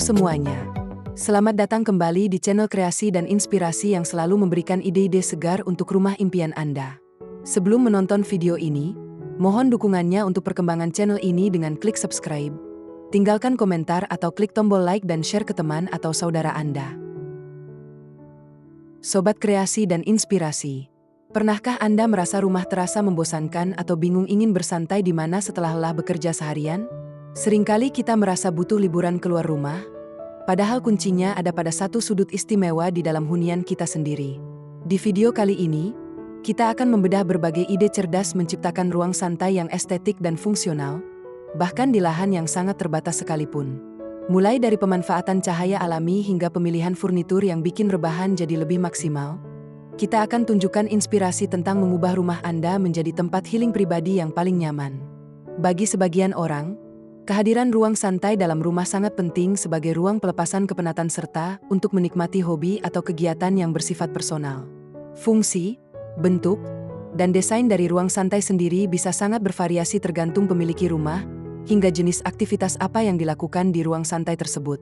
semuanya. Selamat datang kembali di channel kreasi dan inspirasi yang selalu memberikan ide-ide segar untuk rumah impian Anda. Sebelum menonton video ini, mohon dukungannya untuk perkembangan channel ini dengan klik subscribe, tinggalkan komentar atau klik tombol like dan share ke teman atau saudara Anda. Sobat kreasi dan inspirasi, pernahkah Anda merasa rumah terasa membosankan atau bingung ingin bersantai di mana setelah lelah bekerja seharian? Seringkali kita merasa butuh liburan keluar rumah, padahal kuncinya ada pada satu sudut istimewa di dalam hunian kita sendiri. Di video kali ini, kita akan membedah berbagai ide cerdas menciptakan ruang santai yang estetik dan fungsional, bahkan di lahan yang sangat terbatas sekalipun. Mulai dari pemanfaatan cahaya alami hingga pemilihan furnitur yang bikin rebahan jadi lebih maksimal, kita akan tunjukkan inspirasi tentang mengubah rumah Anda menjadi tempat healing pribadi yang paling nyaman. Bagi sebagian orang, kehadiran ruang santai dalam rumah sangat penting sebagai ruang pelepasan kepenatan serta untuk menikmati hobi atau kegiatan yang bersifat personal. Fungsi, bentuk, dan desain dari ruang santai sendiri bisa sangat bervariasi tergantung pemilik rumah, hingga jenis aktivitas apa yang dilakukan di ruang santai tersebut.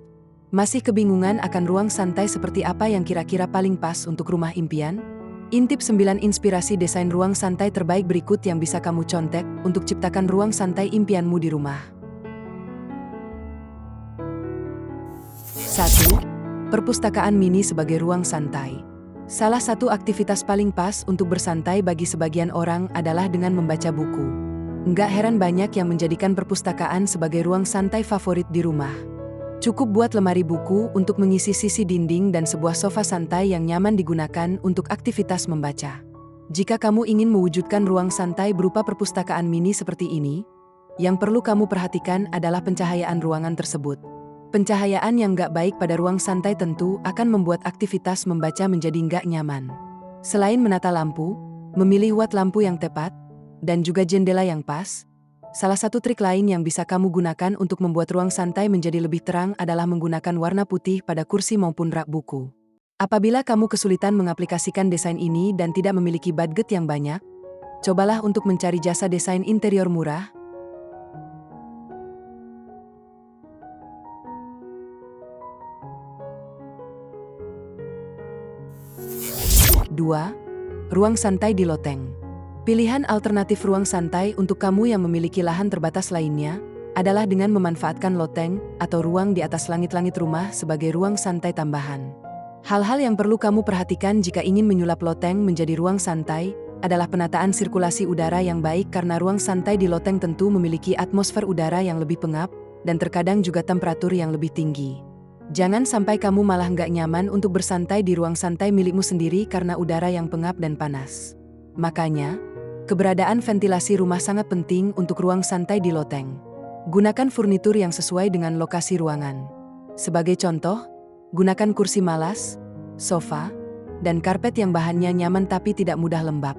Masih kebingungan akan ruang santai seperti apa yang kira-kira paling pas untuk rumah impian? Intip 9 inspirasi desain ruang santai terbaik berikut yang bisa kamu contek untuk ciptakan ruang santai impianmu di rumah. 1. Perpustakaan mini sebagai ruang santai. Salah satu aktivitas paling pas untuk bersantai bagi sebagian orang adalah dengan membaca buku. Nggak heran banyak yang menjadikan perpustakaan sebagai ruang santai favorit di rumah. Cukup buat lemari buku untuk mengisi sisi dinding dan sebuah sofa santai yang nyaman digunakan untuk aktivitas membaca. Jika kamu ingin mewujudkan ruang santai berupa perpustakaan mini seperti ini, yang perlu kamu perhatikan adalah pencahayaan ruangan tersebut. Pencahayaan yang nggak baik pada ruang santai tentu akan membuat aktivitas membaca menjadi nggak nyaman. Selain menata lampu, memilih watt lampu yang tepat, dan juga jendela yang pas, salah satu trik lain yang bisa kamu gunakan untuk membuat ruang santai menjadi lebih terang adalah menggunakan warna putih pada kursi maupun rak buku. Apabila kamu kesulitan mengaplikasikan desain ini dan tidak memiliki budget yang banyak, cobalah untuk mencari jasa desain interior murah. 2. Ruang santai di loteng. Pilihan alternatif ruang santai untuk kamu yang memiliki lahan terbatas lainnya adalah dengan memanfaatkan loteng atau ruang di atas langit-langit rumah sebagai ruang santai tambahan. Hal-hal yang perlu kamu perhatikan jika ingin menyulap loteng menjadi ruang santai adalah penataan sirkulasi udara yang baik karena ruang santai di loteng tentu memiliki atmosfer udara yang lebih pengap dan terkadang juga temperatur yang lebih tinggi. Jangan sampai kamu malah nggak nyaman untuk bersantai di ruang santai milikmu sendiri karena udara yang pengap dan panas. Makanya, keberadaan ventilasi rumah sangat penting untuk ruang santai di loteng. Gunakan furnitur yang sesuai dengan lokasi ruangan. Sebagai contoh, gunakan kursi malas, sofa, dan karpet yang bahannya nyaman tapi tidak mudah lembab.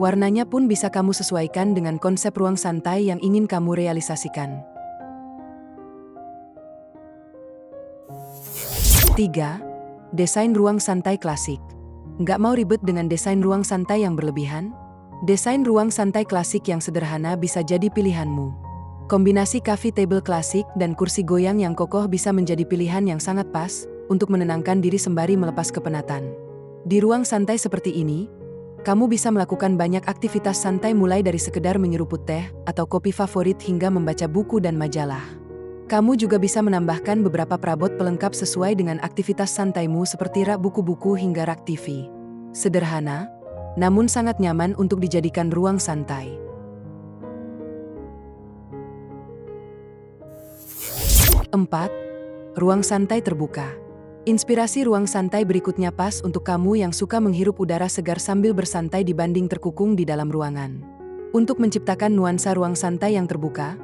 Warnanya pun bisa kamu sesuaikan dengan konsep ruang santai yang ingin kamu realisasikan. 3. Desain ruang santai klasik. Nggak mau ribet dengan desain ruang santai yang berlebihan? Desain ruang santai klasik yang sederhana bisa jadi pilihanmu. Kombinasi coffee table klasik dan kursi goyang yang kokoh bisa menjadi pilihan yang sangat pas untuk menenangkan diri sembari melepas kepenatan. Di ruang santai seperti ini, kamu bisa melakukan banyak aktivitas santai mulai dari sekedar menyeruput teh atau kopi favorit hingga membaca buku dan majalah. Kamu juga bisa menambahkan beberapa perabot pelengkap sesuai dengan aktivitas santaimu seperti rak buku-buku hingga rak TV. Sederhana, namun sangat nyaman untuk dijadikan ruang santai. 4. Ruang santai terbuka. Inspirasi ruang santai berikutnya pas untuk kamu yang suka menghirup udara segar sambil bersantai dibanding terkukung di dalam ruangan. Untuk menciptakan nuansa ruang santai yang terbuka,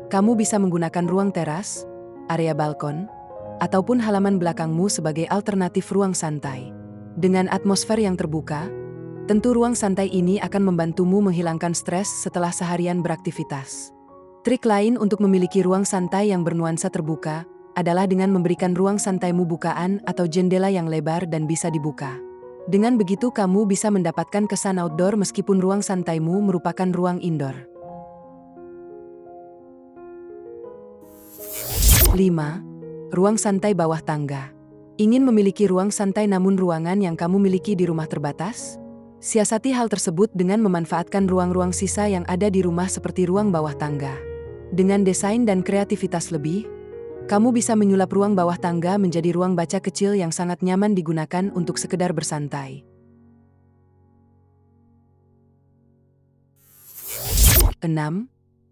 kamu bisa menggunakan ruang teras, area balkon, ataupun halaman belakangmu sebagai alternatif ruang santai. Dengan atmosfer yang terbuka, tentu ruang santai ini akan membantumu menghilangkan stres setelah seharian beraktivitas. Trik lain untuk memiliki ruang santai yang bernuansa terbuka adalah dengan memberikan ruang santaimu bukaan atau jendela yang lebar dan bisa dibuka. Dengan begitu kamu bisa mendapatkan kesan outdoor meskipun ruang santaimu merupakan ruang indoor. 5. Ruang santai bawah tangga. Ingin memiliki ruang santai namun ruangan yang kamu miliki di rumah terbatas? Siasati hal tersebut dengan memanfaatkan ruang-ruang sisa yang ada di rumah seperti ruang bawah tangga. Dengan desain dan kreativitas lebih, kamu bisa menyulap ruang bawah tangga menjadi ruang baca kecil yang sangat nyaman digunakan untuk sekedar bersantai. 6.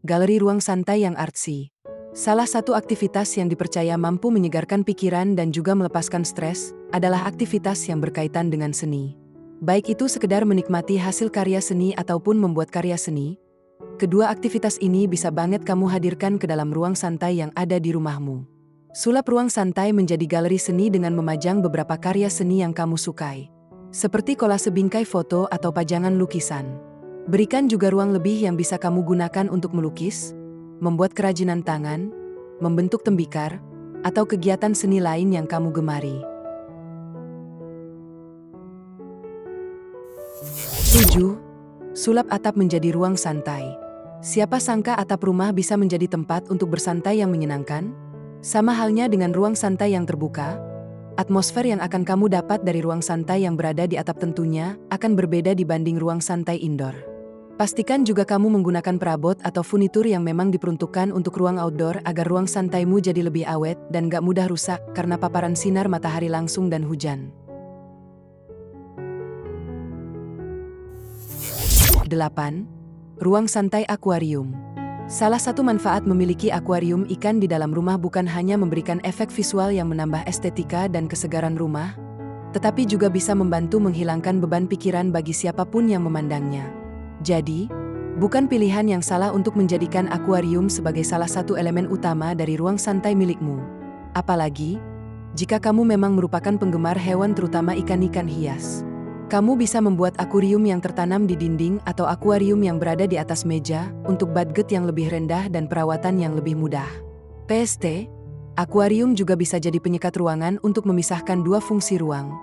Galeri ruang santai yang artsy. Salah satu aktivitas yang dipercaya mampu menyegarkan pikiran dan juga melepaskan stres adalah aktivitas yang berkaitan dengan seni. Baik itu sekedar menikmati hasil karya seni ataupun membuat karya seni, kedua aktivitas ini bisa banget kamu hadirkan ke dalam ruang santai yang ada di rumahmu. Sulap ruang santai menjadi galeri seni dengan memajang beberapa karya seni yang kamu sukai, seperti kolase bingkai foto atau pajangan lukisan. Berikan juga ruang lebih yang bisa kamu gunakan untuk melukis, membuat kerajinan tangan, membentuk tembikar, atau kegiatan seni lain yang kamu gemari. 7. Sulap atap menjadi ruang santai. Siapa sangka atap rumah bisa menjadi tempat untuk bersantai yang menyenangkan? Sama halnya dengan ruang santai yang terbuka, atmosfer yang akan kamu dapat dari ruang santai yang berada di atap tentunya akan berbeda dibanding ruang santai indoor. Pastikan juga kamu menggunakan perabot atau furnitur yang memang diperuntukkan untuk ruang outdoor agar ruang santaimu jadi lebih awet dan gak mudah rusak karena paparan sinar matahari langsung dan hujan. 8. Ruang santai akuarium. Salah satu manfaat memiliki akuarium ikan di dalam rumah bukan hanya memberikan efek visual yang menambah estetika dan kesegaran rumah, tetapi juga bisa membantu menghilangkan beban pikiran bagi siapapun yang memandangnya. Jadi, bukan pilihan yang salah untuk menjadikan akuarium sebagai salah satu elemen utama dari ruang santai milikmu. Apalagi, jika kamu memang merupakan penggemar hewan terutama ikan-ikan hias. Kamu bisa membuat akuarium yang tertanam di dinding atau akuarium yang berada di atas meja untuk budget yang lebih rendah dan perawatan yang lebih mudah. PST, akuarium juga bisa jadi penyekat ruangan untuk memisahkan dua fungsi ruang.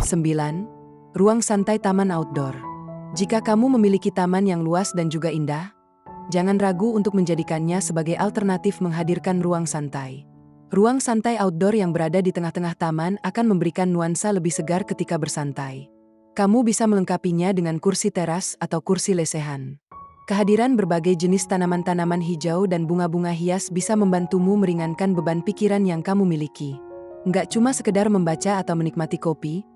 9. Ruang santai taman outdoor. Jika kamu memiliki taman yang luas dan juga indah, jangan ragu untuk menjadikannya sebagai alternatif menghadirkan ruang santai. Ruang santai outdoor yang berada di tengah-tengah taman akan memberikan nuansa lebih segar ketika bersantai. Kamu bisa melengkapinya dengan kursi teras atau kursi lesehan. Kehadiran berbagai jenis tanaman-tanaman hijau dan bunga-bunga hias bisa membantumu meringankan beban pikiran yang kamu miliki. Nggak cuma sekedar membaca atau menikmati kopi,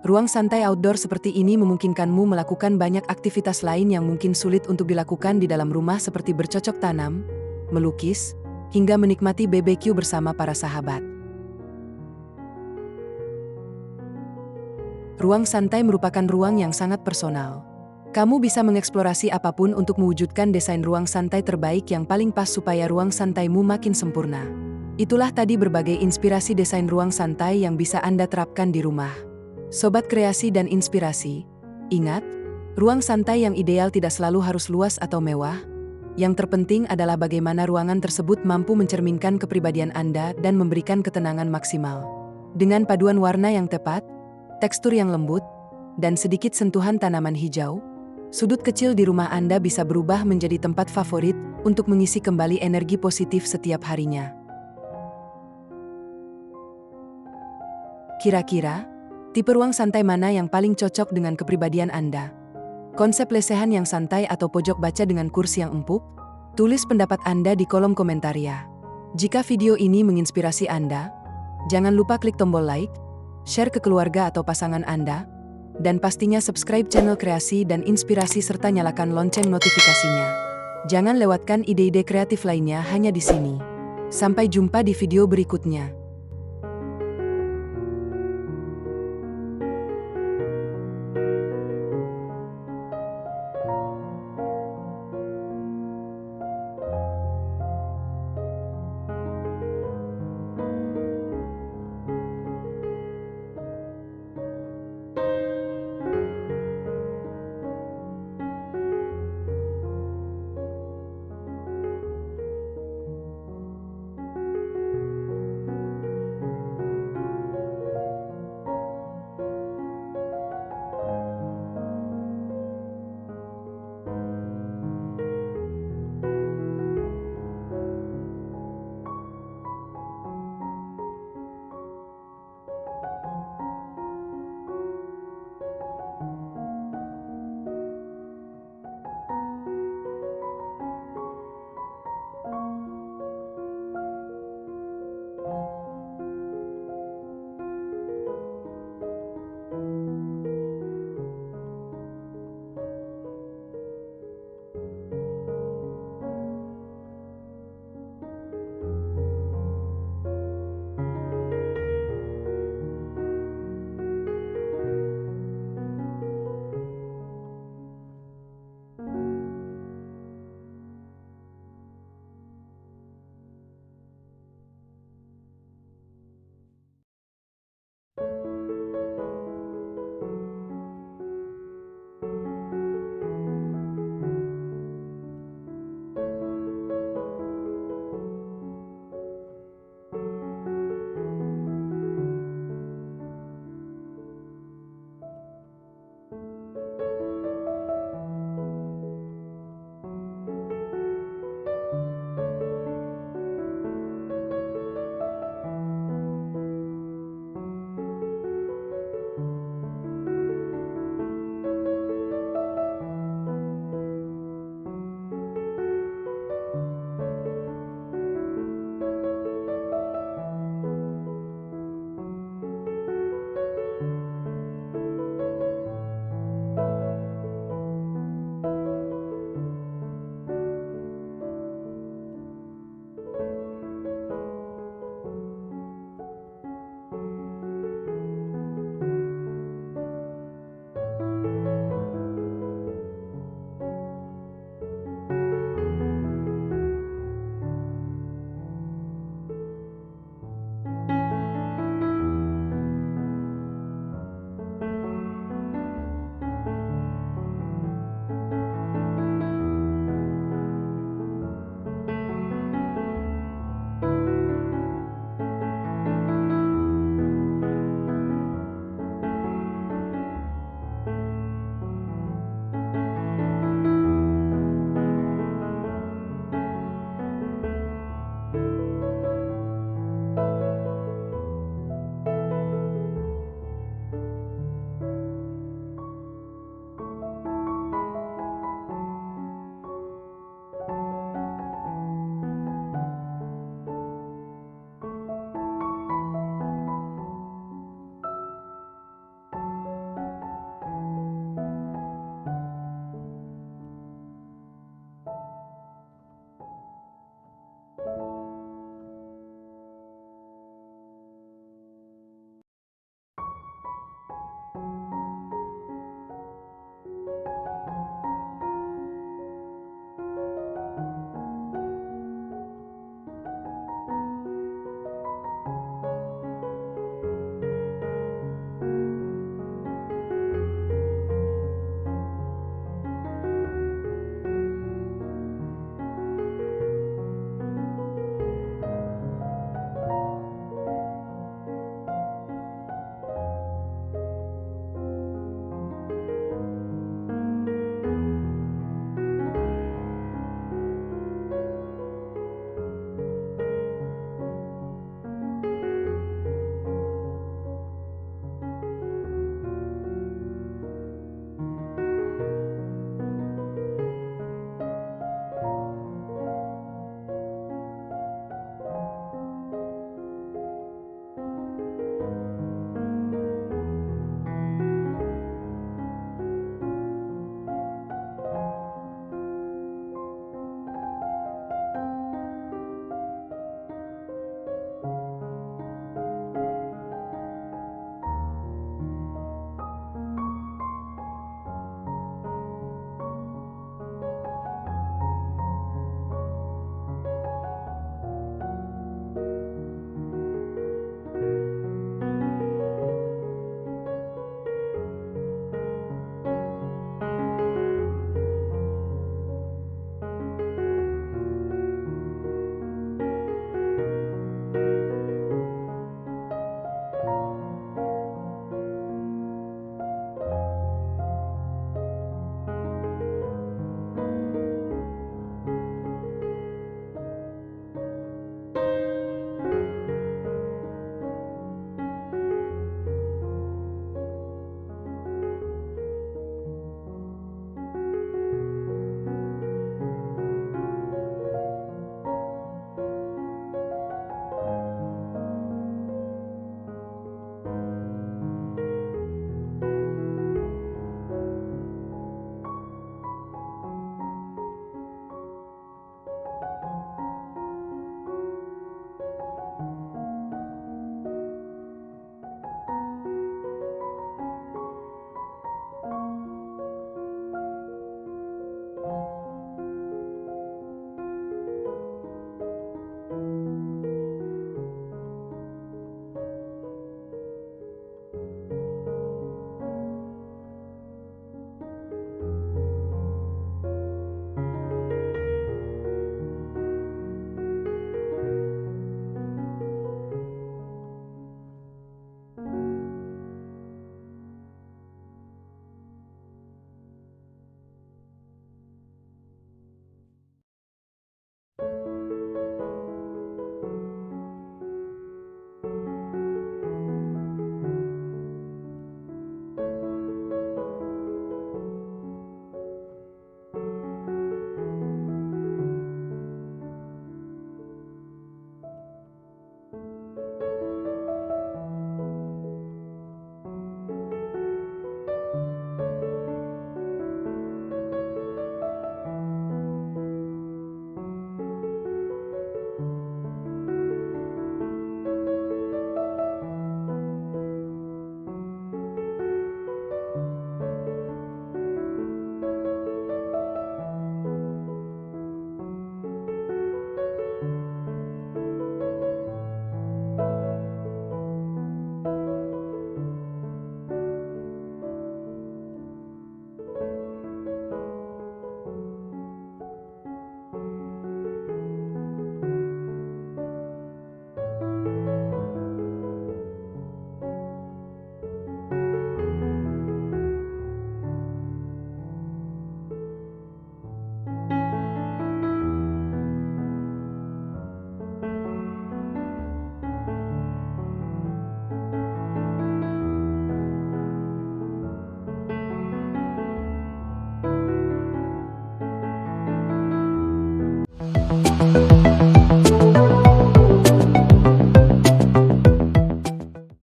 ruang santai outdoor seperti ini memungkinkanmu melakukan banyak aktivitas lain yang mungkin sulit untuk dilakukan di dalam rumah seperti bercocok tanam, melukis, hingga menikmati BBQ bersama para sahabat. Ruang santai merupakan ruang yang sangat personal. Kamu bisa mengeksplorasi apapun untuk mewujudkan desain ruang santai terbaik yang paling pas supaya ruang santaimu makin sempurna. Itulah tadi berbagai inspirasi desain ruang santai yang bisa Anda terapkan di rumah. Sobat kreasi dan inspirasi, ingat, ruang santai yang ideal tidak selalu harus luas atau mewah. Yang terpenting adalah bagaimana ruangan tersebut mampu mencerminkan kepribadian Anda dan memberikan ketenangan maksimal. Dengan paduan warna yang tepat, tekstur yang lembut, dan sedikit sentuhan tanaman hijau, sudut kecil di rumah Anda bisa berubah menjadi tempat favorit untuk mengisi kembali energi positif setiap harinya. Kira-kira, tipe ruang santai mana yang paling cocok dengan kepribadian Anda? Konsep lesehan yang santai atau pojok baca dengan kursi yang empuk? Tulis pendapat Anda di kolom komentar ya. Jika video ini menginspirasi Anda, jangan lupa klik tombol like, share ke keluarga atau pasangan Anda, dan pastinya subscribe channel kreasi dan inspirasi serta nyalakan lonceng notifikasinya. Jangan lewatkan ide-ide kreatif lainnya hanya di sini. Sampai jumpa di video berikutnya.